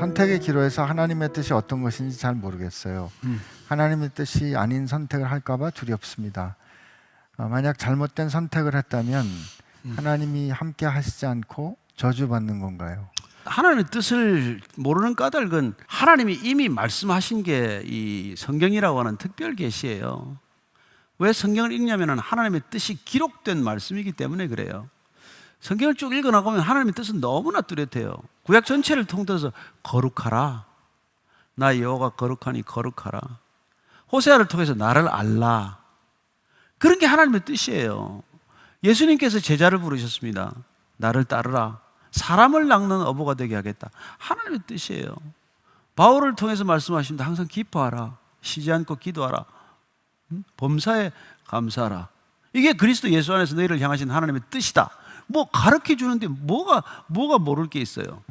선택의 기로에서 하나님의 뜻이 어떤 것인지 잘 모르겠어요. 하나님의 뜻이 아닌 선택을 할까봐 두렵습니다. 만약 잘못된 선택을 했다면 하나님이 함께 하시지 않고 저주받는 건가요? 하나님의 뜻을 모르는 까닭은 하나님이 이미 말씀하신 게 이 성경이라고 하는 특별 계시예요. 왜 성경을 읽냐면 하나님의 뜻이 기록된 말씀이기 때문에 그래요. 성경을 쭉 읽어나가면 하나님의 뜻은 너무나 뚜렷해요. 구약 전체를 통틀어서 거룩하라, 나 여호와가 거룩하니 거룩하라, 호세아를 통해서 나를 알라, 그런 게 하나님의 뜻이에요. 예수님께서 제자를 부르셨습니다. 나를 따르라, 사람을 낚는 어부가 되게 하겠다, 하나님의 뜻이에요. 바울을 통해서 말씀하십니다. 항상 기뻐하라, 쉬지 않고 기도하라, 범사에 감사하라. 이게 그리스도 예수 안에서 너희를 향하신 하나님의 뜻이다. 뭐 가르쳐 주는데 뭐가 모를 게 있어요.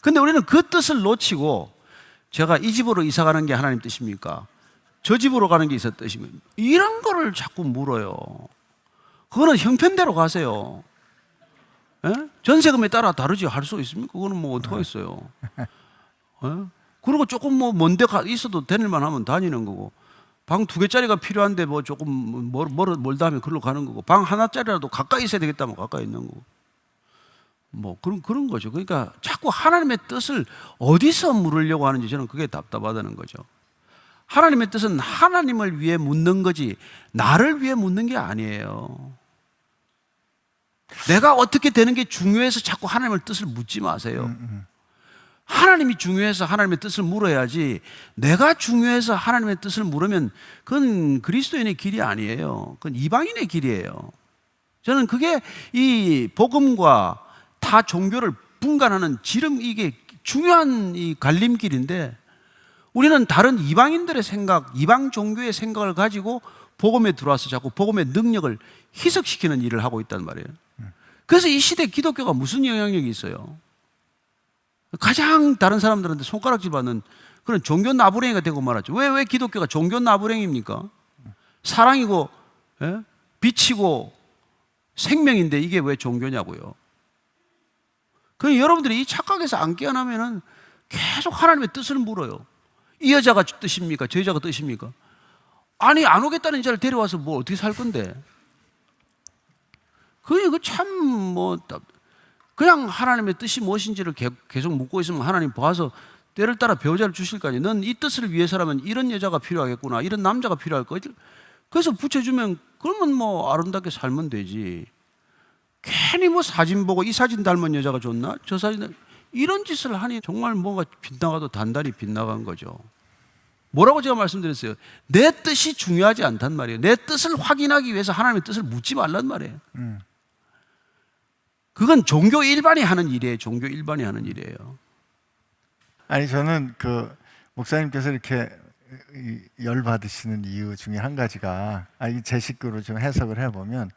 근데 우리는 그 뜻을 놓치고 제가 이 집으로 이사 가는 게 하나님 뜻입니까? 저 집으로 가는 게 있었 뜻입니까? 이런 거를 자꾸 물어요. 그거는 형편대로 가세요. 예? 전세금에 따라 다르지 할 수 있습니까? 그거는 뭐 어떡하겠어요. 예? 그리고 조금 뭐 먼데 있어도 다닐만 하면 다니는 거고, 방 2개짜리가 필요한데 뭐 조금 멀다 하면 그걸로 가는 거고, 방 하나짜리라도 가까이 있어야 되겠다면 가까이 있는 거고, 뭐 그런 거죠. 그러니까 자꾸 하나님의 뜻을 어디서 물으려고 하는지 저는 그게 답답하다는 거죠. 하나님의 뜻은 하나님을 위해 묻는 거지 나를 위해 묻는 게 아니에요. 내가 어떻게 되는 게 중요해서 자꾸 하나님의 뜻을 묻지 마세요. 하나님이 중요해서 하나님의 뜻을 물어야지, 내가 중요해서 하나님의 뜻을 물으면 그건 그리스도인의 길이 아니에요. 그건 이방인의 길이에요. 저는 그게 이 복음과 타 종교를 분간하는 이게 중요한 이 갈림길인데, 우리는 다른 이방인들의 생각, 이방 종교의 생각을 가지고 복음에 들어와서 자꾸 복음의 능력을 희석시키는 일을 하고 있단 말이에요. 그래서 이 시대 기독교가 무슨 영향력이 있어요? 가장 다른 사람들한테 손가락질 받는 그런 종교 나부랭이가 되고 말았죠. 왜 기독교가 종교 나부랭입니까? 사랑이고, 예? 빛이고 생명인데 이게 왜 종교냐고요. 그럼 여러분들이 이 착각에서 안 깨어나면은 계속 하나님의 뜻을 물어요. 이 여자가 뜻입니까? 저 여자가 뜻입니까? 아니, 안 오겠다는 자를 데려와서 뭐 어떻게 살 건데? 그게 참 뭐 그냥 하나님의 뜻이 무엇인지를 계속 묻고 있으면 하나님 봐서 때를 따라 배우자를 주실 거 아니에요. 넌 이 뜻을 위해서라면 이런 여자가 필요하겠구나, 이런 남자가 필요할 거지. 그래서 붙여주면 그러면 뭐 아름답게 살면 되지. 괜히 뭐 사진 보고 이 사진 닮은 여자가 좋나? 저 사진, 이런 짓을 하니 정말 뭐가 빗나가도 단단히 빗나간 거죠. 뭐라고 제가 말씀드렸어요? 내 뜻이 중요하지 않단 말이에요. 내 뜻을 확인하기 위해서 하나님의 뜻을 묻지 말란 말이에요. 그건 종교 일반이 하는 일이에요. 종교 일반이 하는 일이에요. 아니, 저는 그 목사님께서 이렇게 열 받으시는 이유 중에 한 가지가, 제 식구로 좀 해석을 해보면,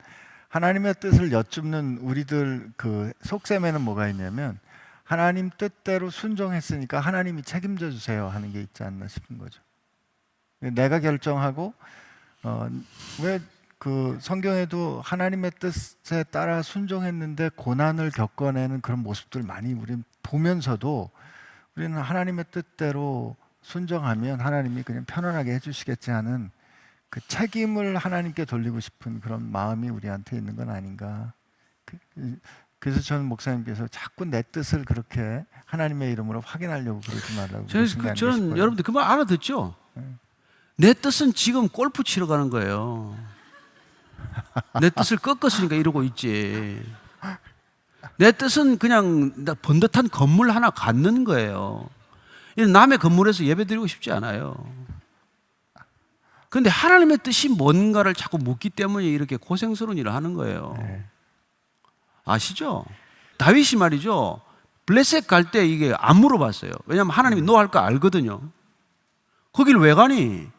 하나님의 뜻을 여쭙는 우리들 그 속셈에는 뭐가 있냐면, 하나님 뜻대로 순종했으니까 하나님이 책임져 주세요 하는 게 있지 않나 싶은 거죠. 내가 결정하고, 왜 그 성경에도 하나님의 뜻에 따라 순종했는데 고난을 겪어내는 그런 모습들 많이 우리 보면서도, 우리는 하나님의 뜻대로 순종하면 하나님이 그냥 편안하게 해주시겠지 하는 그 책임을 하나님께 돌리고 싶은 그런 마음이 우리한테 있는 건 아닌가. 그래서 저는 목사님께서 자꾸 내 뜻을 그렇게 하나님의 이름으로 확인하려고 그러지 말라고. 저는 여러분들 그 말 알아듣죠? 내 뜻은 지금 골프 치러 가는 거예요. 내 뜻을 꺾었으니까 이러고 있지. 내 뜻은 그냥 번듯한 건물 하나 갖는 거예요. 남의 건물에서 예배 드리고 싶지 않아요. 그런데 하나님의 뜻이 뭔가를 자꾸 묻기 때문에 이렇게 고생스러운 일을 하는 거예요. 아시죠? 다윗이 말이죠, 블레셋 갈 때 이게 안 물어봤어요. 왜냐하면 하나님이 너 할 거 알거든요. 거길 왜 가니?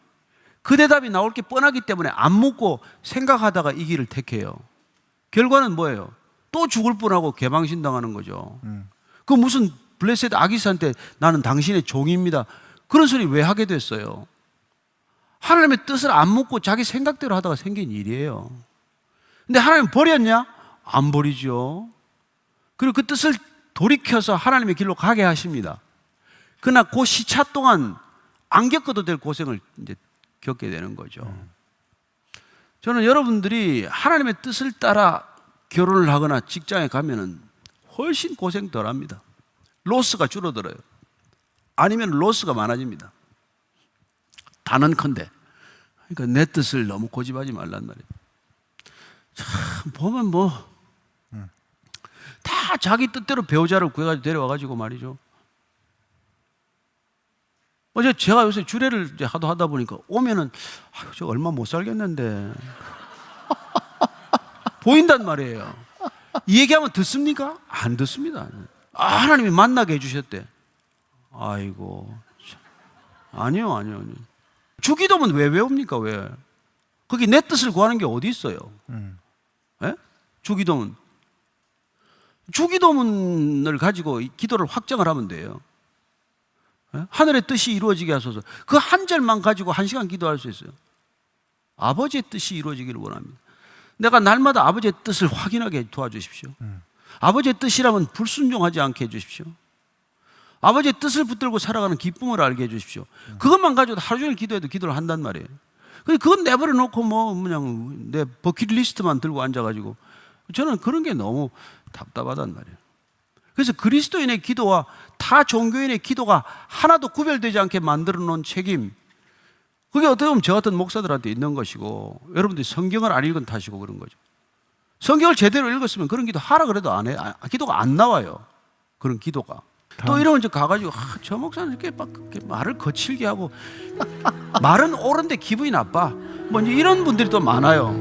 그 대답이 나올 게 뻔하기 때문에 안 묻고 생각하다가 이 길을 택해요. 결과는 뭐예요? 또 죽을 뻔하고 개방신당하는 거죠. 그 무슨 블레셋 아기스한테 나는 당신의 종입니다, 그런 소리 왜 하게 됐어요? 하나님의 뜻을 안 묻고 자기 생각대로 하다가 생긴 일이에요. 근데 하나님 버렸냐? 안 버리죠. 그리고 그 뜻을 돌이켜서 하나님의 길로 가게 하십니다. 그러나 그 시차 동안 안 겪어도 될 고생을 이제 겪게 되는 거죠. 저는 여러분들이 하나님의 뜻을 따라 결혼을 하거나 직장에 가면은 훨씬 고생 덜 합니다. 로스가 줄어들어요. 아니면 로스가 많아집니다. 단언컨대. 그러니까 내 뜻을 너무 고집하지 말란 말이에요. 참 보면 뭐 다 자기 뜻대로 배우자를 구해가지고 데려와가지고 말이죠. 어제 제가 요새 주례를 이제 하다 보니까 오면은 아유, 저 얼마 못 살겠는데 보인단 말이에요. 이 얘기하면 듣습니까? 안 듣습니다. 아, 하나님이 만나게 해주셨대. 아이고 참. 아니요. 주기도문 왜 외웁니까? 왜? 거기 내 뜻을 구하는 게 어디 있어요? 예? 주기도문. 주기도문을 가지고 기도를 확정을 하면 돼요. 예? 하늘의 뜻이 이루어지게 하소서. 그 한 절만 가지고 1시간 기도할 수 있어요. 아버지의 뜻이 이루어지기를 원합니다. 내가 날마다 아버지의 뜻을 확인하게 도와주십시오. 아버지의 뜻이라면 불순종하지 않게 해주십시오. 아버지의 뜻을 붙들고 살아가는 기쁨을 알게 해주십시오. 그것만 가지고 하루 종일 기도해도 기도를 한단 말이에요. 그건 내버려 놓고 뭐 그냥 내 버킷리스트만 들고 앉아가지고 저는 그런 게 너무 답답하단 말이에요. 그래서 그리스도인의 기도와 타 종교인의 기도가 하나도 구별되지 않게 만들어 놓은 책임, 그게 어떻게 보면 저 같은 목사들한테 있는 것이고 여러분들이 성경을 안 읽은 탓이고 그런 거죠. 성경을 제대로 읽었으면 그런 기도 하라 그래도 안 해. 기도가 안 나와요. 그런 기도가. 또 이러면 이제 가가지고 저 목사는 이렇게 막 말을 거칠게 하고 말은 옳은데 기분이 나빠. 뭐 이제 이런 분들이 또 많아요.